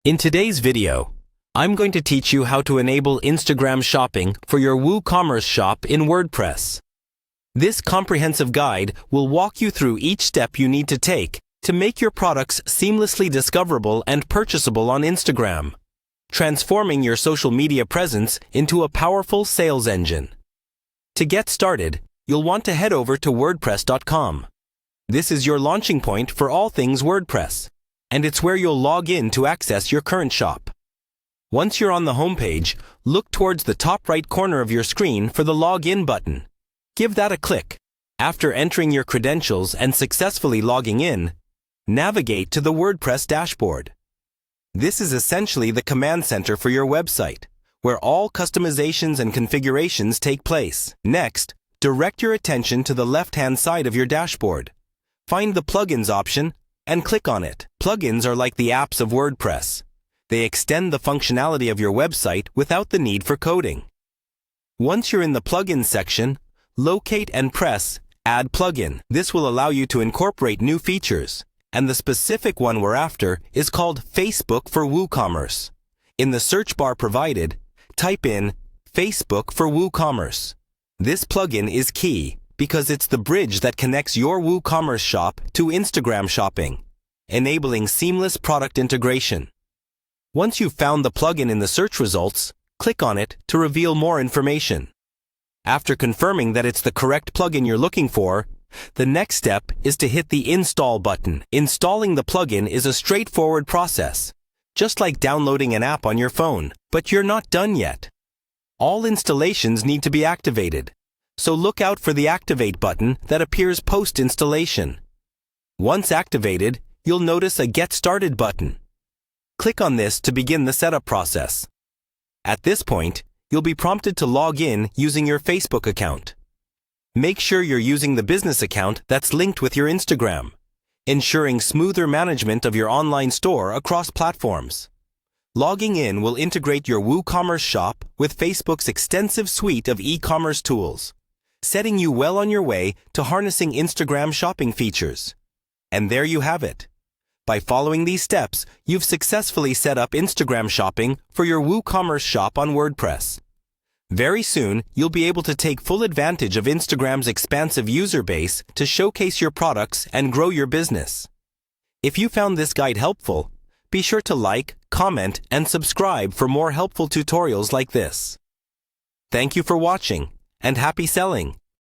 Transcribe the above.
In today's video, I'm going to teach you how to enable Instagram shopping for your Woocommerce shop in Wordpress. This comprehensive guide will walk you through each step you need to take to make your products seamlessly discoverable and purchasable on Instagram, transforming your social media presence into a powerful sales engine. To get started, you'll want to head over to wordpress.com. This is your launching point for all things WordPress, and it's where you'll log in to access your current shop. Once you're on the homepage, look towards the top right corner of your screen for the Login button. Give that a click. After entering your credentials and successfully logging in, navigate to the WordPress dashboard. This is essentially the command center for your website, where all customizations and configurations take place. Next, direct your attention to the left-hand side of your dashboard. Find the Plugins option and click on it. Plugins are like the apps of WordPress. They extend the functionality of your website without the need for coding. Once you're in the Plugins section, locate and press Add Plugin. This will allow you to incorporate new features, and the specific one we're after is called Facebook for Woocommerce. In the search bar provided, type in Facebook for Woocommerce. This plugin is key because it's the bridge that connects your Woocommerce shop to Instagram shopping, enabling seamless product integration. Once you've found the plugin in the search results, click on it to reveal more information. After confirming that it's the correct plugin you're looking for, the next step is to hit the Install button. Installing the plugin is a straightforward process, just like downloading an app on your phone, but you're not done yet. All installations need to be activated, so look out for the Activate button that appears post-installation. Once activated, you'll notice a Get Started button. Click on this to begin the setup process. At this point, you'll be prompted to log in using your Facebook account. Make sure you're using the business account that's linked with your Instagram, ensuring smoother management of your online store across platforms. Logging in will integrate your Woocommerce shop with Facebook's extensive suite of e-commerce tools, setting you well on your way to harnessing Instagram shopping features. And there you have it. By following these steps, you've successfully set up Instagram shopping for your Woocommerce shop on WordPress. Very soon, you'll be able to take full advantage of Instagram's expansive user base to showcase your products and grow your business. If you found this guide helpful, be sure to like, comment, and subscribe for more helpful tutorials like this. Thank you for watching, and happy selling!